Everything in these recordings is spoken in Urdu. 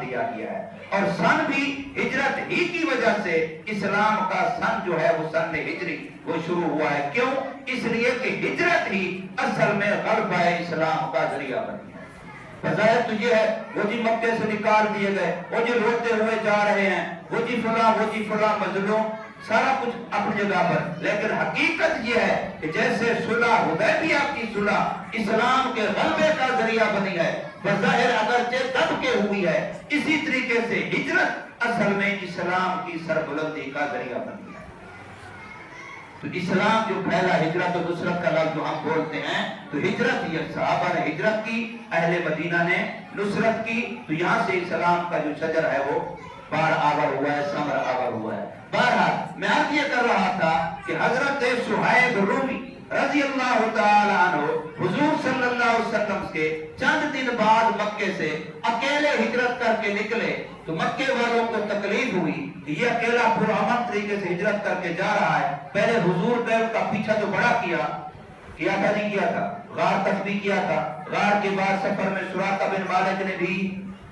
دیا گیا ہے. اور سن بھی ہجرت ہی کی وجہ سے اسلام کا سن جو ہے وہ سن ہجری وہ شروع ہوا ہے. کیوں؟ اس لیے کہ ہجرت ہی اصل میں غلبہ اسلام کا ذریعہ بنی ہے. بظاہر تو یہ ہے وہ جی مکے سے نکال دیے گئے، وہ جی روتے ہوئے جا رہے ہیں، وہ جی فلاں مظلوم، سارا کچھ اپنی جگہ پر، لیکن حقیقت یہ ہے کہ جیسے صلح حدیبیہ کی صلح اسلام کے غلبے کا ذریعہ بنی ہے، بظاہر اگرچہ دب کے ہوئی ہے، اسی طریقے سے ہجرت اصل میں اسلام کی سربلندی کا ذریعہ بنی ہے. تو اسلام جو پھیلا، ہجرت و نصرت کا لفظ جو ہم بولتے ہیں، تو ہجرت یہ صحابہ نے ہجرت کی، اہل مدینہ نے نصرت کی. تو یہاں سے اسلام کا جو شجر ہے وہ بار آور ہوا ہے، ثمر آور ہوا ہے. بہرحال میں عرض یہ کر رہا تھا کہ حضرت صہیب رومی رضی اللہ تعالی عنہ حضور صلی اللہ علیہ وسلم کے چند دن بعد مکے سے اکیلے ہجرت کر کے نکلے. تو مکے والوں کو تکلیف ہوئی کہ یہ اکیلا پرامن طریقے سے ہجرت کر کے جا رہا ہے. پہلے حضور نے اس کا پیچھا تو بڑا کیا تھا، نہیں کیا تھا، غار تک بھی کیا تھا. غار کے بعد سفر میں سراقہ بن مالک نے بھی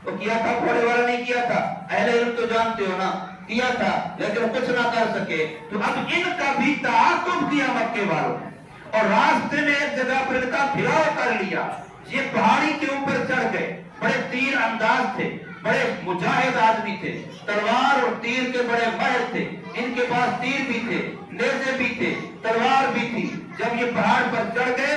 تو کیا تھا، گھوڑے والا نہیں کیا تھا. اہل علم تو جانتے ہو نا، کیا تھا لیکن کچھ نہ کر سکے. تو اب ان کا بھی تعاقب کیا مکے والوں نے، اور راستے میں ایک جگہ پر ان کا پھراؤ کر لیا. یہ پہاڑی کے اوپر چڑھ گئے، بڑے تیر انداز تھے، بڑے مجاہد آدمی تھے، تلوار اور تیر کے بڑے ماہر تھے. ان کے پاس تیر بھی تھے، نیزے بھی تھے، تلوار بھی تھی. جب یہ پہاڑ پر چڑھ گئے،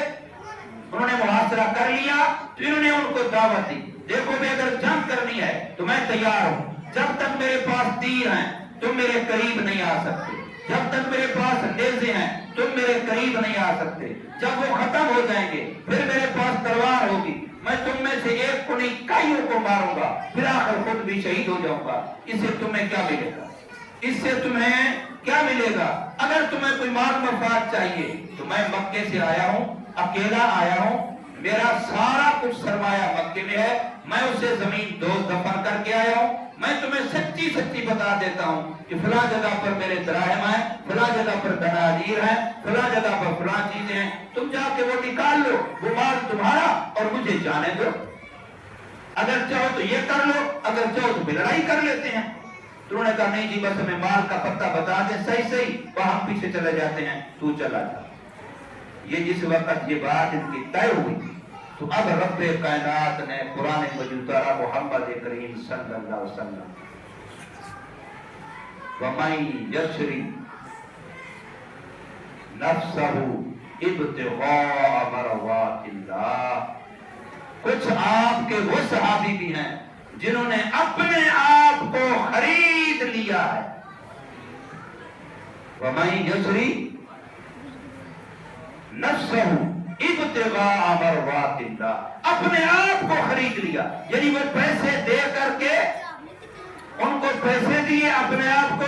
انہوں نے محاصرہ کر لیا. تو انہوں نے ان کو دعوت دی، دیکھو میں اگر جنگ کرنی ہے تو میں تیار ہوں، جب تک میرے پاس تیر ہیں تم میرے قریب نہیں آ سکتے، جب تک میرے پاس نیزے ہیں تم میرے قریب نہیں آ سکتے. جب وہ ختم ہو جائیں گے پھر میرے پاس تلوار ہوگی، میں تم میں سے ایک کو نہیں کئیوں کو ماروں گا، پھر آخر خود بھی شہید ہو جاؤں گا. اس سے تمہیں کیا ملے گا؟ اس سے تمہیں کیا ملے گا؟ اگر تمہیں کوئی مال مفاد چاہیے تو میں مکے سے آیا ہوں، اکیلا آیا ہوں، میرا سارا کچھ سرمایہ مکے میں ہے، میں اسے زمین دوست دفن کر کے آیا ہوں. میں تمہیں سچی بتا دیتا ہوں کہ فلاں جگہ پر میرے دراہم ہیں، فلاں جگہ پر دنانیر ہیں، فلاں جگہ پر فلاں چیزیں ہیں، تم جا کے وہ نکال لو، وہ مال تمہارا اور مجھے جانے دو. اگر چاہو تو یہ کر لو، اگر چاہو تو لڑائی کر لیتے ہیں. تو انہوں نے کہا نہیں جی بس ہمیں مال کا پتہ بتا دیں، صحیح وہ ہم پیچھے چلے جاتے ہیں، تو چلا جا. یہ جس وقت یہ بات ان کی طے ہوئی تو اب رب کائنات نے قرآن مجید اتارا، محمد کریم صلی اللہ علیہ وسلم، وَمَن يَشْرِ نَفْسَهُ ابْتِغَاءَ مَرْضَاتِ اللَّهِ. کچھ آپ کے وہ صحابی بھی ہیں جنہوں نے اپنے آپ کو خرید لیا ہے. وَمَن يَشْرِ نَفْسَهُ ابتغاء مرضات اللہ، اپنے آپ کو خرید لیا، یعنی وہ پیسے دے کر کے ان کو پیسے دیے، اپنے آپ کو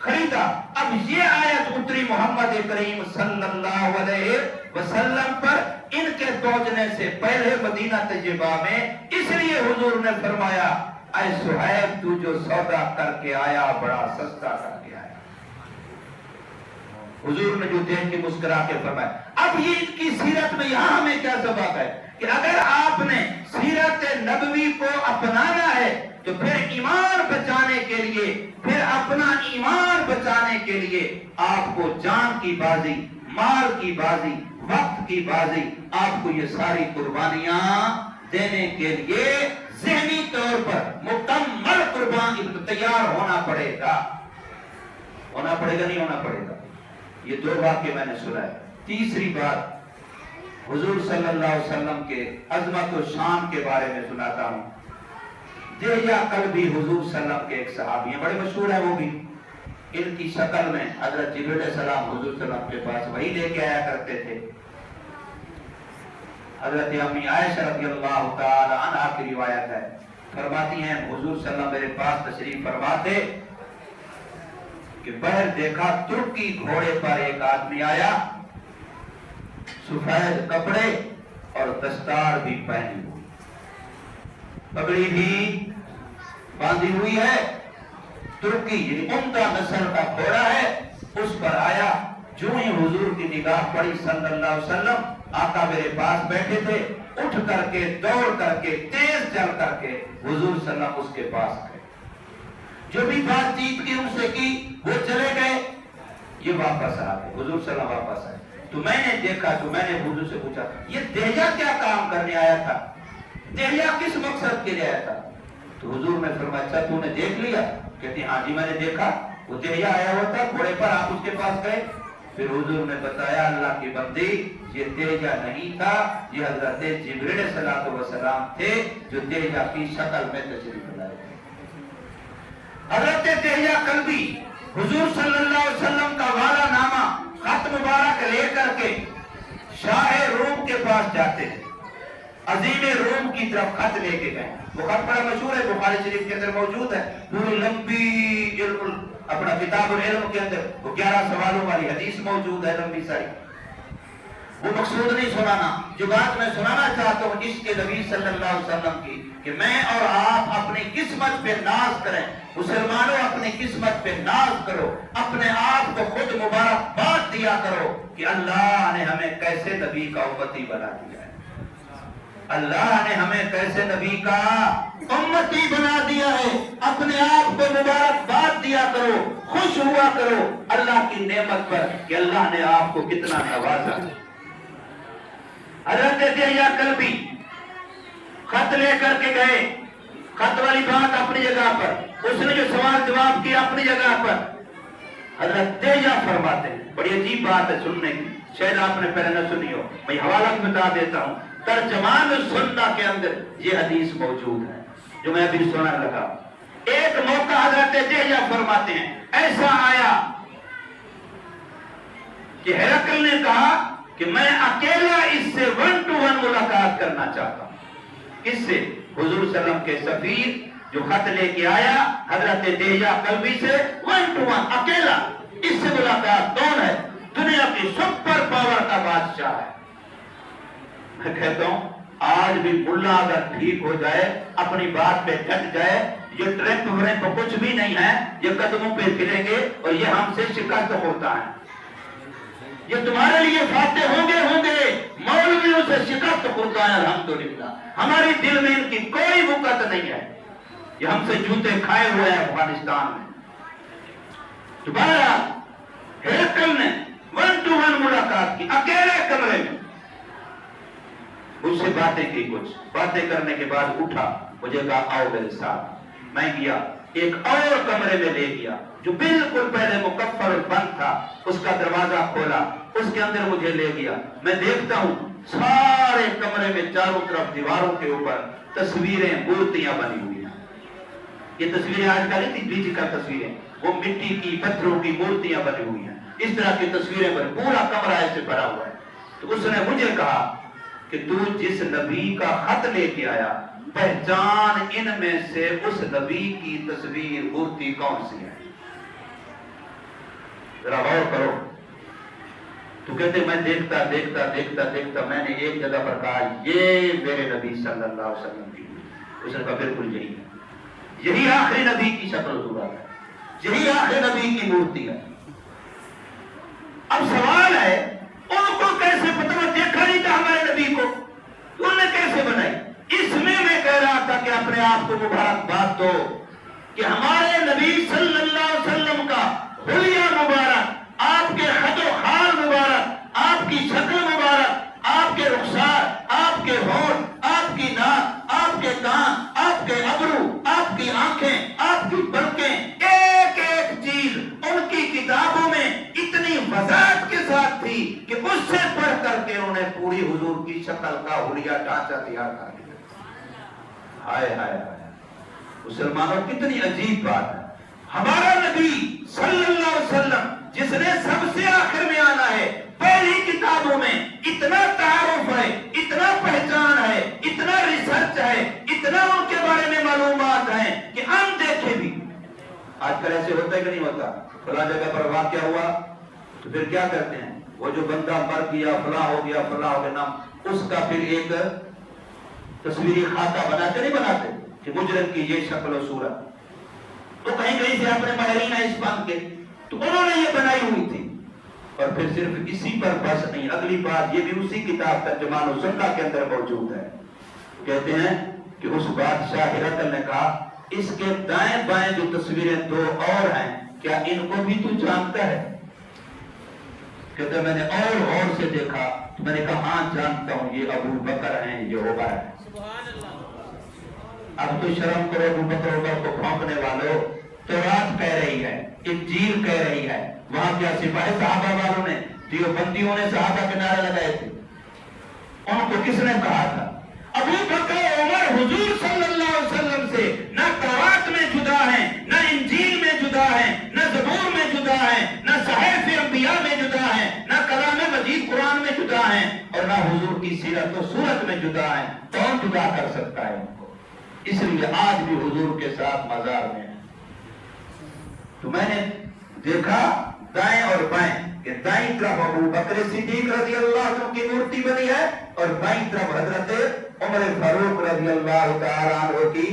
خریدا. اب یہ آیت اتری محمد کریم صلی اللہ علیہ وسلم پر ان کے پہنچنے سے پہلے مدینہ طیبہ میں. اس لیے حضور نے فرمایا اے صہیب تو جو سودا کر کے آیا بڑا سستا کر کے آیا. حضور نے جو دیکھ کے مسکرا کے فرمایا. اب یہ ان کی سیرت میں یہاں ہمیں کیا سبق ہے کہ اگر آپ نے سیرت نبوی کو اپنانا ہے تو پھر ایمان بچانے کے لیے، پھر اپنا ایمان بچانے کے لیے آپ کو جان کی بازی، مال کی بازی، وقت کی بازی، آپ کو یہ ساری قربانیاں دینے کے لیے ذہنی طور پر مکمل قربانی تیار ہونا پڑے گا. ہونا پڑے گا نہیں ہونا پڑے گا؟ یہ دو واقعے میں نے سنا ہے. تیسری بات حضور صلی اللہ علیہ وسلم کے عظمت و شان کے بارے میں سناتا ہوں. دہیا کلبی حضور صلی اللہ علیہ وسلم کے ایک صحابی ہیں، بڑے مشہور ہیں وہ بھی. ان کی شکل میں حضرت جبرائیل علیہ السلام حضور صلی اللہ علیہ وسلم کے پاس وہی لے کے آیا کرتے تھے. حضرت امی عائشہ رضی اللہ تعالی عنہا کی روایت ہے، فرماتی ہیں حضور صلی اللہ علیہ وسلم میرے پاس تشریف فرماتے کہ باہر دیکھا ترکی گھوڑے پر ایک آدمی آیا، سفید کپڑے اور دستار بھی پہنی ہوئی، پگڑی بھی باندھی ہوئی ہے، ترکی یعنی عمدہ نسل کا گھوڑا ہے. اس پر آیا، جو ہی حضور کی نگاہ پڑی صلی اللہ علیہ وسلم، آقا میرے پاس بیٹھے تھے، اٹھ کر کے دوڑ کر کے تیز چل کر کے حضور صلی اللہ علیہ وسلم اس کے پاس گئے، جو بھی بات چیت کی ان سے کی وہ چلے گئے، یہ واپس آ گئے، حضور صلی اللہ علیہ وسلم واپس آئے تو میں نے دیکھا، تو میں نے حضور سے پوچھا یہ دہیا کیا کام کرنے آیا تھا، دہیا کس مقصد کے لیے آیا تھا؟ تو حضور نے فرمایا اچھا تو نے دیکھ لیا؟ کہتے ہیں ہاں جی میں نے دیکھا، وہ دہیا آیا ہوا تھا گھوڑے پر، آپ اس کے پاس گئے؟ پھر حضور نے بتایا اللہ کی بندی یہ دہیا نہیں تھا، یہ حضرت جبریل علیہ السلام تھے جو دہیا کی شکل میں تشریف لائے تھے۔ حضرت دہیا کلبی حضور صلی اللہ علیہ وسلم کا والا نامہ خط مبارک لے کر کے شاہ روم کے پاس جاتے ہیں، عظیم روم کی طرف خط لے کے گئے، وہ خط بڑا مشہور ہے، بخاری شریف کے اندر موجود ہے، پوری لمبی اپنا کتاب العلم کے اندر وہ 11 سوالوں والی حدیث موجود ہے، لمبی ساری۔ وہ مقصود نہیں سنانا، جو بات میں سنانا چاہتا ہوں اس کے نبی صلی اللہ علیہ وسلم کی، کہ میں اور آپ اپنی قسمت پہ ناز کریں، مسلمانوں اپنی قسمت پہ ناز کرو، اپنے آپ کو خود مبارکباد دیا کرو کہ اللہ نے ہمیں کیسے نبی کا امتی بنا دیا ہے، اللہ نے ہمیں کیسے نبی کا امتی بنا دیا ہے، اپنے آپ کو مبارکباد دیا کرو، خوش ہوا کرو اللہ کی نعمت پر کہ اللہ نے آپ کو کتنا نوازا۔ حضرت دہیا کلبی خط لے کر کے گئے، خط والی بات اپنی جگہ پر، اس نے جو سوال جواب کیا اپنی جگہ پر۔ حضرت دہیا فرماتے ہیں، بڑی عجیب بات ہے سننے کی، شاید آپ نے پہلے نہ سنی ہو، میں حوالہ بتا دیتا ہوں، ترجمان السنہ کے اندر یہ حدیث موجود ہے جو میں ابھی سننے لگا۔ ایک موقع حضرت دہیا فرماتے ہیں ایسا آیا کہ ہرقل نے کہا کہ میں اکیلا اس سے 1 to 1 ملاقات کرنا چاہتا ہوں، اس سے حضور صلی اللہ علیہ وسلم کے سفیر جو خط لے کے آیا حضرت دہیا کلبی سے 1 to 1 اکیلا، اس سے ملاقات کون ہے؟ دنیا کی سپر پاور کا بادشاہ ہے۔ میں کہتا ہوں آج بھی ملا اگر ٹھیک ہو جائے، اپنی بات پہ ڈٹ جائے، یہ ٹرپ ورپ کچھ بھی نہیں ہے، یہ قدموں پہ پھریں گے اور یہ ہم سے شکست ہوتا ہے، یہ تمہارے لیے فاتح ہوں گے، مولویوں سے شکست ہوتا ہے الحمدللہ، ہماری دل میں ان کی کوئی وقت نہیں ہے، یہ ہم سے جوتے کھائے ہوئے ہیں افغانستان میں۔ دوبارہ ہرقل نے 1 to 1 ملاقات کی اکیلے کمرے میں، اس سے باتیں کی، کچھ باتیں کرنے کے بعد اٹھا، مجھے کہا آؤ میرے ساتھ، میں گیا ایک اور کمرے میں لے گیا جو بالکل پہلے مکفر اور بند تھا، اس کا دروازہ کھولا، اس کے اندر مجھے لے گیا، میں دیکھتا ہوں سارے کمرے میں چاروں طرف دیواروں کے اوپر تصویریں مورتیاں بنی ہوئی ہیں، یہ تصویریں آج کل تھی ڈیجیٹل تصویریں، وہ مٹی کی پتھروں کی مورتیاں بنی ہوئی ہیں، اس طرح کی تصویریں بنی، پورا کمرہ ایسے بھرا ہوا ہے۔ تو اس نے مجھے کہا کہ تو جس نبی کا خط لے کے آیا پہچان ان میں سے اس نبی کی تصویر مورتی کون سی ہے، ذرا غور کرو۔ تو کہتے میں دیکھتا میں نے ایک جگہ پر کہا یہ میرے نبی صلی اللہ علیہ وسلم کی، اس نے کہا بالکل یہی ہے، یہی آخری نبی کی شکل و صورت ہے، یہی آخری نبی کی مورتی ہے۔ اب سوال ہے ان کو کیسے پتہ، وہ دیکھا نہیں تھا ہمارے نبی کو، انہوں نے کیسے بنائی؟ اس میں کہہ رہا تھا کہ اپنے آپ کو مبارکباد دو کہ ہمارے نبی صلی اللہ علیہ وسلم کا حلیہ مبارک، آپ کے خط و خال مبارک، آپ کی شکل مبارک، آپ کے رخسار، آپ کے ہونٹ، آپ کی ناک، آپ کے کان، آپ کے ابرو، آپ کی آنکھیں، آپ کی پلکیں، ایک ایک چیز ان کی کتابوں میں اتنی وضاحت کے ساتھ تھی کہ اس سے پڑھ کر کے انہوں نے پوری حضور کی شکل کا حلیہ ڈھانچہ تیار کر دیا۔ ہائے ہائے ہائے، مسلمانوں کتنی عجیب بات ہے، ہمارا نبی صلی اللہ علیہ وسلم جس نے سب سے آخر میں آنا ہے، پہلی کتابوں میں اتنا تعارف ہے، اتنا پہچان ہے، اتنا ریسرچ ہے، اتنا ان کے بارے میں معلومات ہیں کہ ہم دیکھیں بھی۔ آج کل ایسے ہوتا ہے کہ نہیں ہوتا؟ فلاں جگہ پر واقعہ ہوا تو پھر کیا کرتے ہیں، وہ جو بندہ مر گیا فلاں ہو گیا نام، اس کا پھر ایک تصویری خاکہ بناتے نہیں بناتے کہ مجرم کی یہ شکل و صورت، تو کہیں کہیں سے اپنے ماہرین اس بند کے، تو انہوں نے یہ بنائی ہوئی تھی۔ اور پھر صرف اسی پر بس نہیں، اگلی بات یہ بھی اسی کتاب ترجمان السنہ کے اندر موجود ہے. کہتے ہیں کہ اس بادشاہ ہرقل نے کہا اس کے دائیں بائیں جو تصویریں دو اور ہیں کیا ان کو بھی تو جانتا ہے؟ کہتے ہیں میں نے اور سے دیکھا تو میں نے کہا ہاں جانتا ہوں، یہ ابو بکر ہیں، یہ عمر ہے. اب تو شرم کرو ابو بکر عمر کو پھونکنے والوں. تورات کہہ رہی ہے، انجیل کہہ رہی ہے، وہاں کیا سپاہی صحابہ والوں نے، دیوبندیوں نے صحابہ کے نعرے لگائے تھے، ان کو کس نے کہا تھا؟ ابو بکر عمر حضور صلی اللہ علیہ وسلم سے نہ تورات میں جدا ہیں، نہ انجیل میں جدا ہیں، نہ زبور میں جدا ہیں، نہ صحائف انبیاء میں جدا ہیں، نہ کلام مجید قرآن میں جدا ہیں، اور نہ حضور کی سیرت و صورت میں جدا ہیں. کون جدا کر سکتا ہے ان کو؟ اس لیے آج بھی حضور کے ساتھ مزار میں ہیں. تو میں نے دیکھا دائیں اور بائیں کہ دائیں طرف ابو بکر صدیق رضی اللہ عنہ کی مورتی بنی ہے اور بائیں طرف حضرت عمر فاروق رضی اللہ تعالی عنہ کی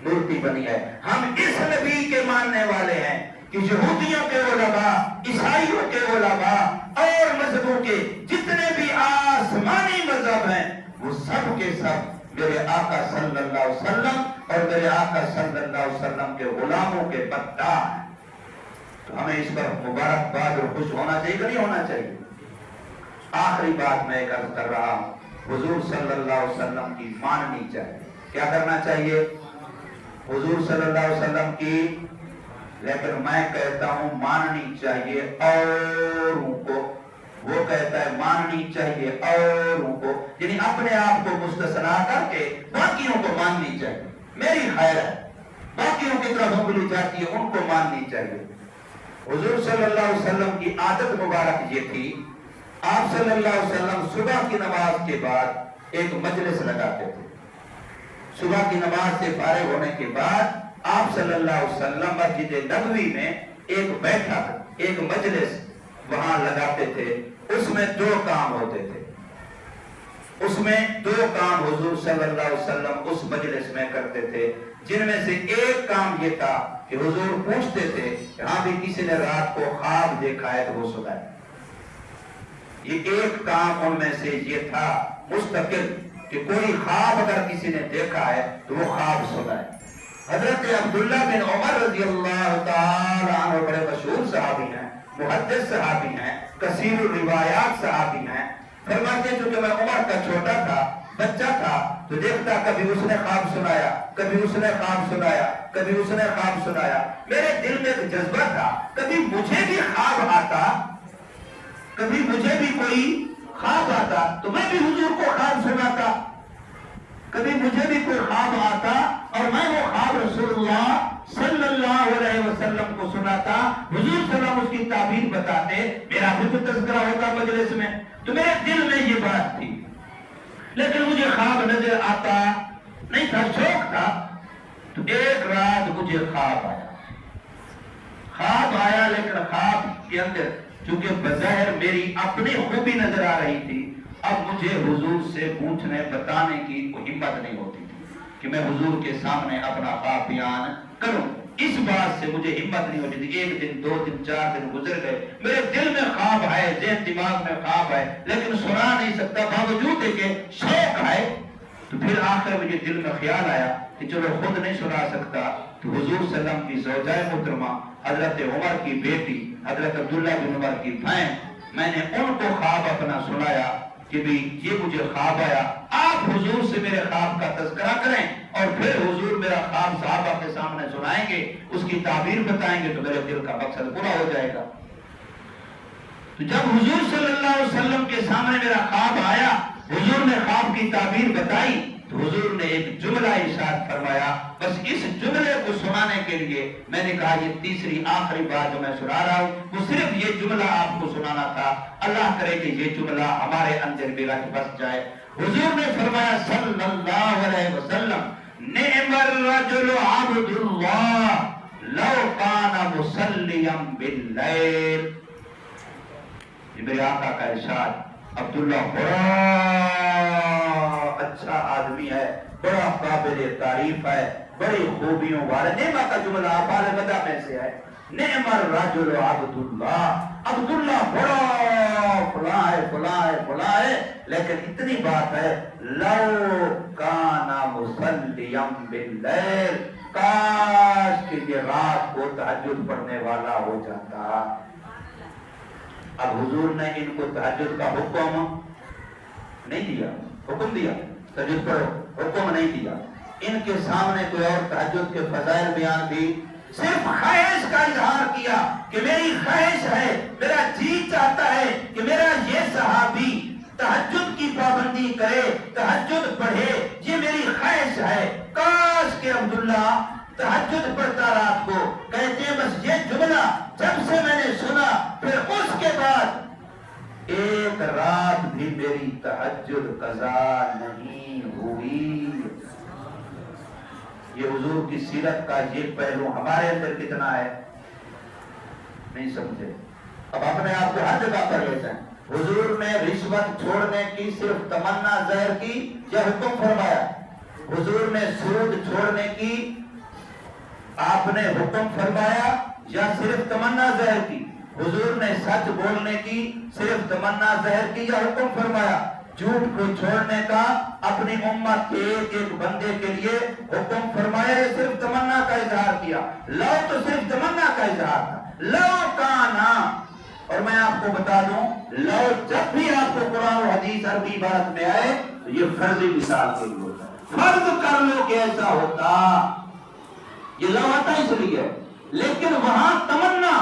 مورتی بنی ہے. ہم اس نبی کے ماننے والے ہیں کہ یہودیوں کے علماء، عیسائیوں کے علماء اور مذہبوں کے جتنے بھی آسمانی مذہب ہیں وہ سب کے سب میرے آقا صلی اللہ علیہ وسلم اور میرے آقا صلی اللہ علیہ وسلم کے غلاموں کے بتہ ہیں. تو ہمیں اس پر مبارکباد اور خوش ہونا چاہیے کہ نہیں ہونا چاہیے؟ آخری بات میں ایک عرض کر رہا ہوں، حضور صلی اللہ علیہ وسلم کی ماننی چاہیے. کیا کرنا چاہیے؟ حضور صلی اللہ علیہ وسلم کی، لیکن میں کہتا ہوں ماننی چاہیے اوروں کو. وہ کہتا ہے ماننی چاہیے اوروں کو، یعنی اپنے آپ کو مستثنا کر کے باقیوں کو ماننی چاہیے. میری خیر ہے، باقیوں کی طرف انگلی جاتی ہے ان کو ماننی چاہیے. حضور صلی اللہ علیہ وسلم کی عادت مبارک یہ تھی، آپ صلی اللہ علیہ وسلم صبح کی نماز کے بعد ایک مجلس لگاتے تھے. صبح کی نماز سے فارغ ہونے کے بعد آپ صلی اللہ علیہ وسلم مسجد نبوی میں ایک بیٹھک، ایک مجلس وہاں لگاتے تھے. اس میں دو کام ہوتے تھے، اس میں دو کام حضور صلی اللہ علیہ وسلم اس مجلس میں کرتے تھے، جن میں سے ایک کام یہ تھا کہ حضور پوچھتے تھے کہ ہاں بھی کسی نے رات کو خواب دیکھا ہے تو وہ سنائے. یہ ایک کام ان میں سے یہ تھا مستقل کہ کوئی خواب اگر کسی نے دیکھا ہے تو وہ خواب سنائے. حضرت عبداللہ بن عمر رضی اللہ تعالی عنہ بڑے مشہور صحابی ہیں، محدث صحابی ہیں، کثیر الروایات صحابی ہیں. فرماتے ہیں چونکہ میں عمر کا چھوٹا تھا، بچہ تھا، تو دیکھتا کبھی اس نے خواب سنایا، کبھی اس نے خواب سنایا، کبھی اس نے خواب سنایا. میرے دل میں ایک جذبہ تھا، کبھی مجھے بھی خواب آتا، کبھی مجھے بھی کوئی خواب آتا تو میں بھی حضور کو خواب سناتا. کبھی مجھے بھی کوئی خواب آتا اور میں وہ خواب رسول اللہ صلی اللہ علیہ وسلم کو سناتا، حضور صلی اللہ علیہ وسلم اس کی تعبیر بتاتے، میرا بھی تذکرہ ہوتا مجلس میں. تو میرے دل میں یہ بات تھی، لیکن مجھے خواب نظر آتا نہیں تھا، شوق تھا. تو ایک رات مجھے خواب آیا، لیکن خواب کے اندر چونکہ بظاہر میری اپنی خوبی نظر آ رہی تھی، اب مجھے حضور سے پوچھنے بتانے کی کوئی ہمت نہیں ہوتی تھی کہ میں حضور کے سامنے اپنا خواب بیان کروں. اس بات سے مجھے ہمت نہیں ہوتی تھی. ایک دن، دو دن، 4 دن گزر گئے، میرے دل میں خواب ہے، ذہن دماغ میں خواب ہے، لیکن سنا نہیں سکتا، باوجود ہے کہ شوق ہے. تو پھر آخر مجھے دل میں خیال آیا کہ چلو خود نہیں سنا سکتا تو حضور صلی اللہ علیہ وسلم کی زوجہ محترمہ حضرت عمر کی بیٹی حضرت عبداللہ بن عمر کی بہن، میں نے ان کو خواب اپنا سنایا کہ بھی یہ مجھے خواب آیا، آپ حضور سے میرے خواب کا تذکرہ کریں اور پھر حضور میرا خواب صحابہ کے سامنے سنائیں گے، اس کی تعبیر بتائیں گے تو میرے دل کا مقصد پورا ہو جائے گا. تو جب حضور صلی اللہ علیہ وسلم کے سامنے میرا خواب آیا، حضور نے خواب کی تعبیر بتائی تو حضور نے ایک جملہ ارشاد فرمایا. بس اس جملے کو سنانے کے لیے میں نے کہا یہ تیسری آخری بات جو میں سنا رہا ہوں وہ صرف یہ جملہ آپ کو سنانا تھا. اللہ کرے کہ یہ جملہ ہمارے اندر بھی رچ بس جائے. حضور نے فرمایا صلی اللہ علیہ وسلم، نعم الرجل عبد اللہ لو کان مصلیا باللیل. یہ میرے آقا کا ارشاد. عبداللہ بڑا اچھا آدمی ہے، بڑا قابل تعریف ہے، بڑی خوبیوں والا. نعمہ کا جملہ افعال مدح میں سے ہے. نعم الرجل عبداللہ، عبداللہ بڑا فلاں ہے فلاں ہے فلاں ہے، لیکن اتنی بات ہے لو کان مصلیا باللیل، کاش کہ یہ رات کو تہجد پڑھنے والا ہو جاتا۔ اب حضور نے ان کو تہجد کا حکم نہیں دیا، حکم دیا تہجد پڑھو، حکم نہیں دیا۔ ان کے سامنے کوئی اور تہجد کے فضائل بیان بھی، صرف خواہش کا اظہار کیا کہ میری خواہش ہے، میرا جی چاہتا ہے کہ میرا یہ صحابی تہجد کی پابندی کرے، تہجد پڑھے، یہ میری خواہش ہے۔ کاش کہ عبداللہ تہجد پڑھتا رات کو۔ کہتے ہیں بس یہ جملہ جب سے میں نے سنا، پھر اس کے بعد ایک رات بھی میری تہجد قضا نہیں ہوئی۔ یہ حضور کی سیرت کا یہ پہلو ہمارے اندر کتنا ہے نہیں سمجھے۔ اب اپنے آپ کو ہر جگہ پر لیتے ہیں۔ حضور نے رشوت چھوڑنے کی صرف تمنا ظاہر کی یا حکم فرمایا؟ حضور نے سود چھوڑنے کی آپ نے حکم فرمایا یا صرف تمنا ظاہر کی؟ حضور نے سچ بولنے کی صرف تمنا ظاہر کی یا حکم فرمایا؟ جھوٹ کو چھوڑنے کا اپنی امت کے ایک ایک بندے کے لیے حکم فرمایا یا صرف تمنا کا اظہار کیا؟ لو تو صرف تمنا کا اظہار تھا، لو کانا۔ اور میں آپ کو بتا دوں، لو جب بھی آپ کو قرآن و حدیث عربی عبارت میں آئے تو یہ فرضی مثال کے لیے ہوتا ہے۔ فرض کر لو کہ ایسا ہوتا، یہ لو آتا اس لیے، لیکن وہاں تمنا،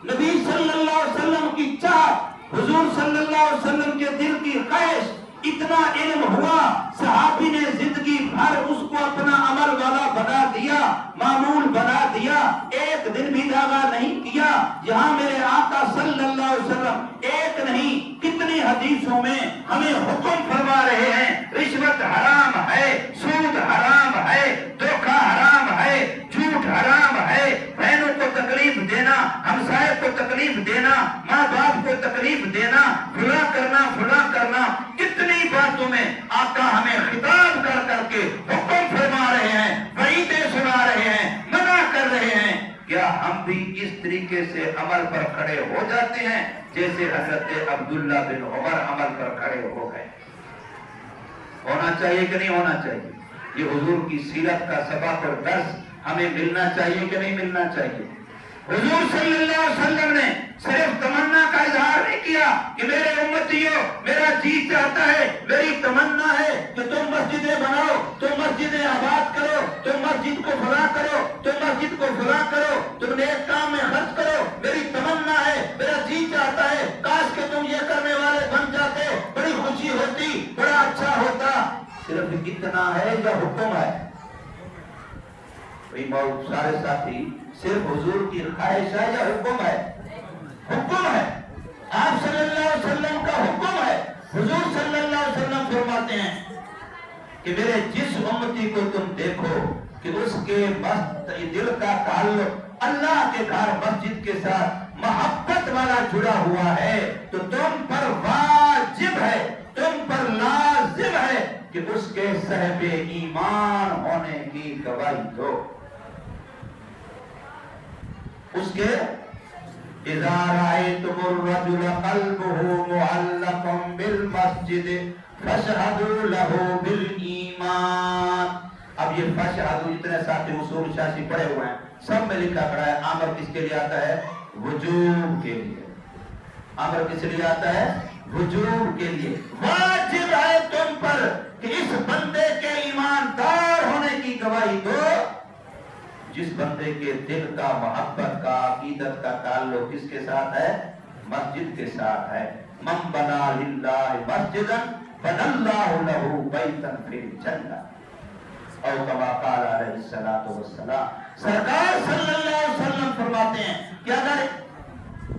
نبی صلی اللہ علیہ وسلم کی چاہت، حضور صلی اللہ علیہ وسلم کے دل کی خواہش، اتنا علم ہوا، صحابی نے زندگی بھر اس کو اپنا عمل والا بنا دیا، معمول بنا دیا، ایک دن بھی دعویٰ نہیں کیا۔ جہاں میرے آقا صلی اللہ علیہ وسلم ایک نہیں کتنی حدیثوں میں ہمیں حکم فرما رہے ہیں، رشوت حرام ہے، سود حرام ہے، دھوکہ حرام ہے، جھوٹ حرام ہے، بہنوں کو تکلیف دینا، ہمسائے کو تکلیف دینا، ماں باپ کو تکلیف دینا، بھلا کرنا، کتنی باتوں میں آقا ہمیں خطاب کر کر کے حکم فرما رہے ہیں، وعیدیں سنا رہے ہیں، منع کر رہے ہیں۔ کیا ہم بھی اس طریقے سے عمل پر کھڑے ہو جاتے ہیں جیسے حضرت عبداللہ بن عمر عمل پر کھڑے ہو گئے؟ ہونا چاہیے کہ نہیں ہونا چاہیے؟ یہ حضور کی سیرت کا سبق اور درس ہمیں ملنا چاہیے کہ نہیں ملنا چاہیے؟ حضور صلی اللہ علیہ وسلم نے صرف تمنا کا اظہار نہیں کیا کہ میرے امتیوں، میرا جی چاہتا ہے، میری تمنا ہے کہ تم مسجدیں بناؤ، تم مسجدیں آباد کرو، تم مسجد کو فلاں کرو، تم مسجد کو فلاں کرو، تم نیک کام میں خرچ کرو، میری تمنا ہے، میرا جی چاہتا ہے، کاش کہ تم یہ کرنے والے بن جاتے، بڑی خوشی ہوتی، بڑا اچھا ہوتا۔ صرف اتنا ہے یا حکم ہے؟ سارے ساتھی، صرف حضور کی خواہش ہے یا حکم ہے؟ حکم ہے، آپ صلی اللہ علیہ وسلم کا حکم ہے۔ حضور صلی اللہ علیہ وسلم فرماتے ہیں کہ میرے جس امتی کو تم دیکھو کہ اس کے دل کا تعلق اللہ کے گھر مسجد کے ساتھ محبت والا جڑا ہوا ہے تو تم پر واجب ہے، تم پر لازم ہے کہ اس کے صاحب ایمان ہونے کی گواہی دو۔ اس کے اذا رأيتم الرجل قلبه معلق بالمسجد فاشهدوا له بالایمان۔ اب یہ فاشهدوا جتنے ساتھی اصول شاشی پڑھے ہوئے ہیں سب میں لکھا پڑا ہے، امر کس کے لیے آتا ہے؟ وجوب کے لیے۔ امر کس لیے آتا ہے؟ وجوب کے لیے۔ واجب ہے تم پر کہ اس بندے کے ایماندار ہونے کی گواہی دو جس بندے کے دل کا، محبت کا، عقیدت کا تعلق کس کے ساتھ ہے؟ مسجد کے ساتھ ہے۔ من بنا للہ مسجدا بنى اللہ لہ بیتا فی الجنہ، او کما قال علیہ الصلوۃ والسلام۔ سرکار صلی اللہ علیہ وسلم فرماتے ہیں کہ اگر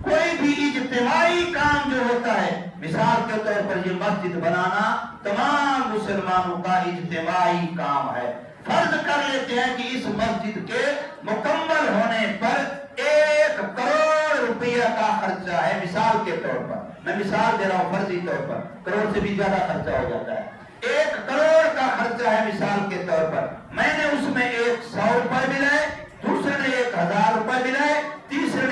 کوئی بھی اجتماعی کام جو ہوتا ہے، مثال کے طور پر یہ مسجد بنانا تمام مسلمانوں کا اجتماعی کام ہے، فرض کر لیتے ہیں کہ اس مسجد کے مکمل ہونے پر 1 کروڑ روپیہ کا خرچہ ہے، مثال کے طور پر میں مثال دے رہا ہوں، فرضی طور پر کروڑ سے بھی زیادہ خرچہ ہو جاتا ہے، 1 کروڑ کا خرچہ ہے مثال کے طور پر، میں نے اس میں 100 روپے ملائے، دوسرے نے 1000 روپے ملائے، تیسرے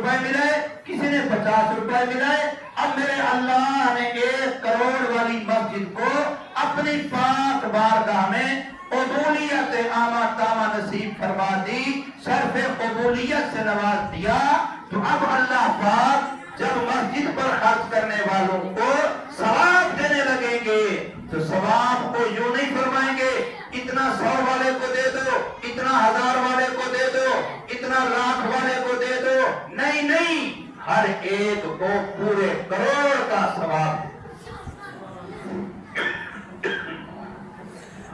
روپے ملے، کسی نے 50 روپے ملے، اب میرے اللہ نے 1 کروڑ والی مسجد کو اپنی پاک بارگاہ میں قبولیت عامہ تامہ نصیب فرما دی، شرف قبولیت سے نواز دیا، تو اب اللہ پاک جب مسجد پر خرچ کرنے والوں کو ثواب دینے لگیں گے تو ثواب کو یوں نہیں فرمائیں گے اتنا 100 والے کو دے دو، اتنا 1000 والے کو دے دو، اتنا لاکھ والے کو دے دو، نہیں نہیں، ہر ایک کو پورے کروڑ کا ثواب،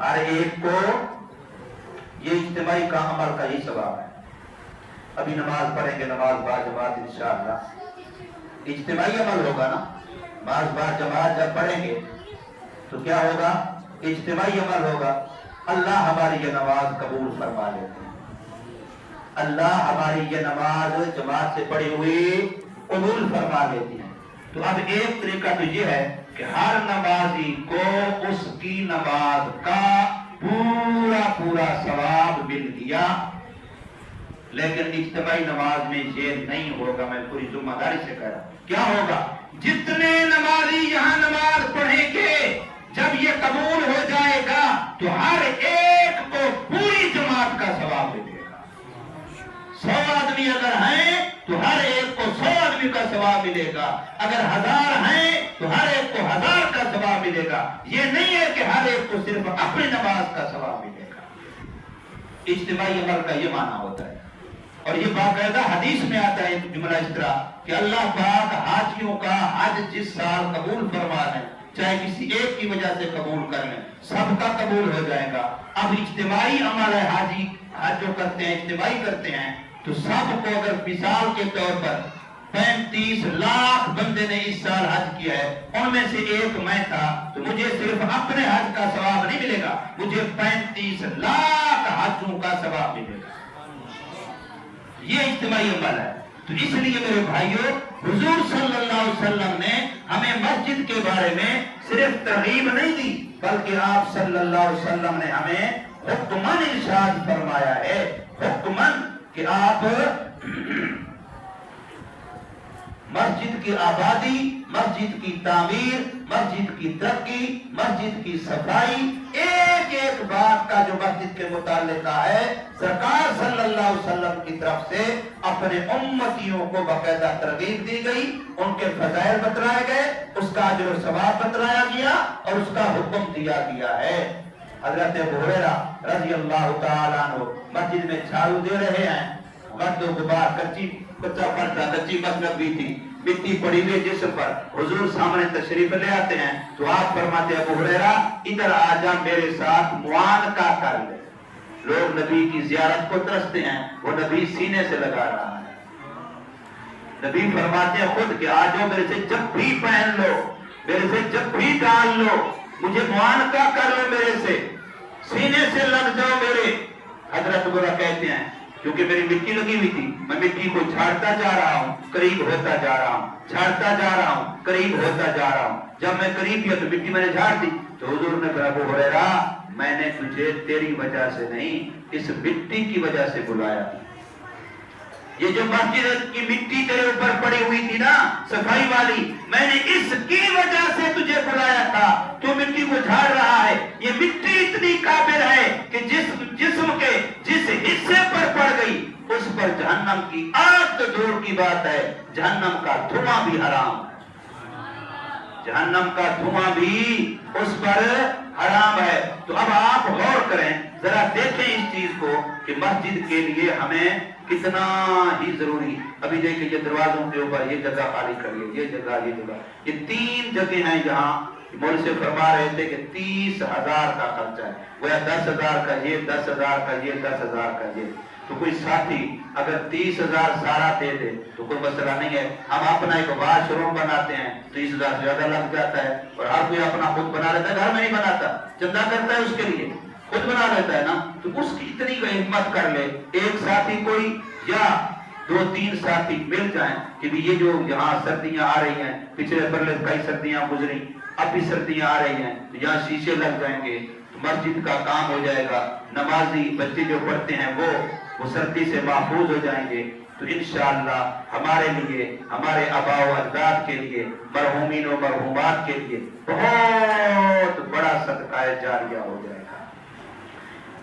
ہر ایک کو، یہ اجتماعی کا عمل کا ہی ثواب ہے۔ ابھی نماز پڑھیں گے، نماز با جماعت انشاءاللہ، اجتماعی عمل ہوگا نا، نماز با جماعت جب پڑھیں گے تو کیا ہوگا؟ اجتماعی عمل ہوگا۔ اللہ ہماری یہ نماز قبول فرما لیتے ہیں، اللہ ہماری یہ نماز جماعت سے پڑھی ہوئی قبول فرما لیتی ہے۔ تو اب ایک طریقہ تو یہ ہے کہ ہر نمازی کو اس کی نماز کا پورا ثواب مل گیا، لیکن اجتماعی نماز میں یہ نہیں ہوگا، میں پوری ذمہ داری سے کہہ رہا ہوں۔ کیا ہوگا؟ جتنے نمازی یہاں نماز پڑھیں گے جب یہ قبول ہو جائے گا تو ہر ایک کو پوری جماعت کا ثواب ملے گا۔ 100 آدمی اگر ہیں تو ہر ایک کو 100 آدمی کا ثواب ملے گا، اگر 1000 ہیں تو ہر ایک کو 1000 کا ثواب ملے گا۔ یہ نہیں ہے کہ ہر ایک کو صرف اپنی نماز کا ثواب ملے گا۔ اجتماعی عمل کا یہ معنی ہوتا ہے، اور یہ باقاعدہ حدیث میں آتا ہے ایک جملہ اس طرح کہ اللہ پاک حاجیوں کا حج جس سال قبول فرما لیں، چاہے کسی ایک کی وجہ سے قبول کر لیں، سب کا قبول ہو جائے گا۔ اب اجتماعی عمل ہے، حاجی حج جو کرتے ہیں اجتماعی کرتے ہیں، تو سب کو اگر مثال کے طور پر 35 لاکھ بندے نے اس سال حج کیا ہے، ان میں سے ایک میں تھا، تو مجھے صرف اپنے حج کا ثواب نہیں ملے گا، مجھے 35 لاکھ حجوں کا ثواب ملے گا۔ یہ اجتماعی عمل ہے۔ تو اس لیے میرے بھائیوں، حضور صلی اللہ علیہ وسلم نے ہمیں مسجد کے بارے میں صرف ترغیب نہیں دی، بلکہ آپ صلی اللہ علیہ وسلم نے ہمیں حکماً ارشاد فرمایا ہے، حکماً کہ آپ مسجد کی آبادی، مسجد کی تعمیر، مسجد کی ترقی، مسجد کی صفائی، ایک ایک بات کا جو مسجد کے متعلقہ ہے، سرکار صلی اللہ علیہ وسلم کی طرف سے اپنے امتیوں کو باقاعدہ ترغیب دی گئی، ان کے فضائل بتلائے گئے، اس کا اجر و ثواب بتلایا گیا اور اس کا حکم دیا گیا ہے۔ حضرت ابو ہریرہ رضی اللہ تعالیٰ عنہ مسجد میں جھاڑو دے رہے ہیں، گرد و غبار، کچا پڑتا، کچی مسجد بھی تھی، مٹی پڑی ہوئی جسم پر، حضور سامنے تشریف لے آتے ہیں تو آپ فرماتے ہیں ابو ہریرہ ادھر آ جا، میرے ساتھ معانقہ کر لے۔ لوگ نبی کی زیارت کو ترستے ہیں، وہ نبی سینے سے لگا رہا ہے۔ نبی فرماتے ہیں خود کہ آ جاؤ، میرے سے جب بھی پہن لو، میرے سے جب بھی ڈال لو، مجھے معانقہ کر لو، میرے سے سینے سے لگ جاؤ میرے۔ حضرت برا کہتے ہیں کیونکہ میری مٹی لگی ہوئی تھی، میں مٹی کو جھاڑتا جا رہا ہوں، قریب ہوتا جا رہا ہوں، جھاڑتا جا رہا ہوں، قریب ہوتا جا رہا ہوں۔ جب میں قریب کیا تو مٹی میں نے جھاڑ دی، تو حضور نے کہا ابو ہریرہ میں نے تجھے تیری وجہ سے نہیں، اس مٹی کی وجہ سے بلایا۔ یہ جو مسجد کی مٹی تیرے اوپر پڑی ہوئی تھی نا صفائی والی، میں نے اس کی وجہ سے تجھے بلایا تھا، تو مٹی کو جھاڑ رہا ہے۔ یہ مٹی اتنی قابل ہے کہ جسم کے جس حصے پر پڑ گئی اس پر جہنم کی آگ تو دور کی بات ہے، جہنم کا دھواں بھی حرام ہے، جہنم کا دھواں بھی اس پر حرام ہے۔ تو اب آپ غور کریں، ذرا دیکھیں اس چیز کو کہ مسجد کے لیے ہمیں کتنا ہی ضروری۔ ابھی دیکھیں یہ دروازوں کے اوپر یہ جگہ خالی کریے، یہ جگہ، یہ جگہ، یہ 3 جگہ ہیں جہاں مول سے فرما رہے تھے کہ 30,000 کا خرچہ ہے، وہ 10,000 کا یہ، 10,000 کا یہ، 10,000 کا یہ۔ تو کوئی ساتھی اگر 30,000 سارا دے دے تو کوئی مسئلہ نہیں ہے، ہم اپنا ایک واش روم بناتے ہیں، 30,000 زیادہ لگ جاتا ہے، اور ہر کوئی اپنا خود بنا لیتا ہے، گھر میں نہیں بناتا، چندہ کرتا ہے اس کے لیے، خود بنا لیتا ہے نا، تو اس کی اتنی کا ہمت کر لے، ایک ساتھی کوئی یا 2-3 ساتھی مل جائیں کہ بھی یہ جو یہاں سردیاں آ رہی ہیں، پچھلے پرلے کئی سردیاں گزری، اب بھی سردیاں آ رہی ہیں، تو یہاں شیشے لگ جائیں گے، تو مسجد کا کام ہو جائے گا، نمازی بچے جو پڑھتے ہیں وہ سردی سے محفوظ ہو جائیں گے۔ تو انشاءاللہ ہمارے لیے، ہمارے آباء و اجداد کے لیے، مرحومین و مرحومات کے لیے بہت بڑا صدقہ جاریہ ہو جائے گا۔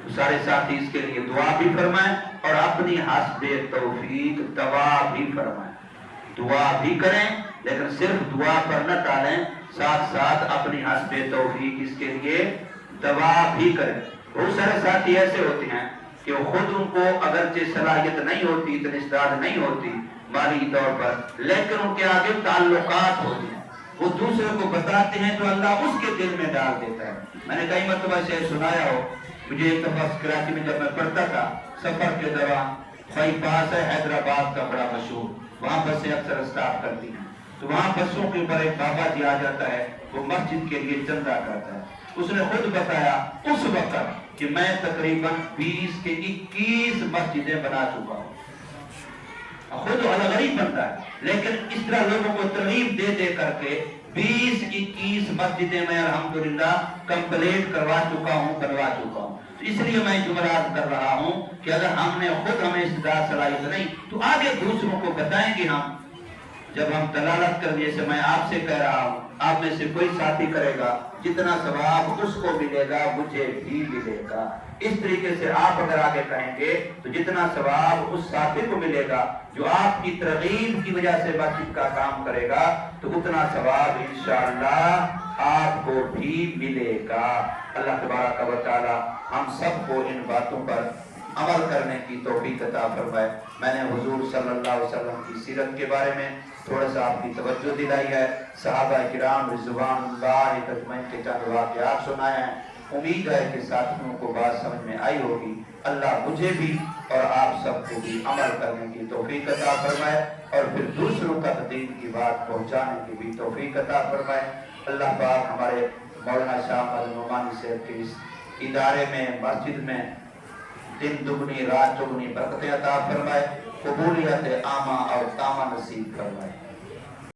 تو سارے ساتھی اس کے لیے دعا بھی فرمائیں اور اپنی حسب توفیق دعا بھی فرمائیں۔ دعا بھی کریں لیکن صرف دعا پر نہ ٹالیں، ساتھ ساتھ اپنی حسب توفیق اس کے لیے دعا بھی کریں۔ بہت سارے ساتھی ایسے ہوتے ہیں کہ خود ان کو اگرچہ صلاحیت نہیں ہوتی، استعداد نہیں ہوتی مالی طور پر، لیکن ان کے آگے تعلقات ہوتے ہیں، وہ دوسرے کو بتاتے ہیں تو اللہ اس کے دل میں ڈال دیتا ہے۔ میں نے کئی مرتبہ سے سنایا ہو، مجھے ایک دفعہ کراچی میں جب میں پڑھتا تھا سفر کے دوران، بائی پاس ہے حیدرآباد کا بڑا مشہور، وہاں بسیں اکثر اسٹاپ کرتی ہیں، تو وہاں بسوں کے اوپر ایک بابا جی آ جاتا ہے، وہ مسجد کے لیے چندہ کرتا ہے۔ اس نے خود بتایا اس وقت کہ میں تقریباً 20 کے 21 مسجدیں بنا چکا ہوں۔ خود غریب بنتا ہے لیکن اس طرح لوگوں کو ترغیب دے دے کر کے 20-21 مسجدیں میں الحمدللہ کمپلیٹ کروا چکا ہوں، بنوا چکا ہوں۔ اس لیے میں جملات کر رہا ہوں کہ اگر ہم نے خود ہمیں استعداد صلاحیت نہیں تو آگے دوسروں کو بتائیں گے ہم۔ جب ہم دلالت کرنے سے میں آپ سے کہہ رہا ہوں، آپ میں سے کوئی ساتھی کرے گا، جتنا ثواب اس کو ملے گا مجھے بھی ملے گا۔ اس طریقے سے آپ اگر آگے کہیں گے تو جتنا ثواب اس ساتھی کو ملے گا جو آپ کی ترغیب کی وجہ سے مسجد کا کام کرے گا، تو اتنا ثواب انشاءاللہ آپ کو بھی ملے گا۔ اللہ تبارک و تعالی ہم سب کو ان باتوں پر عمل کرنے کی توفیق عطا فرمائے۔ میں نے حضور صلی اللہ علیہ وسلم کی سیرت کے بارے میں تھوڑا سا آپ کی توجہ دلائی ہے، صحابہ کرام رضوان اللہ اجمعین کے چند واقعات سنائے ہیں۔ امید ہے کہ ساتھیوں کو بات سمجھ میں آئی ہوگی۔ اللہ مجھے بھی اور آپ سب کو بھی عمل کرنے کی توفیق عطا فرمائے اور پھر دوسروں تک دین کی بات پہنچانے کی بھی توفیق عطا فرمائے۔ اللہ پاک ہمارے مولانا شاہ احمد نعمانی صاحب کے اس ادارے میں، مسجد میں دن دگنی رات چگنی برکتیں عطا فرمائے، قبولیت عامہ اور تامہ نصیب فرمائے۔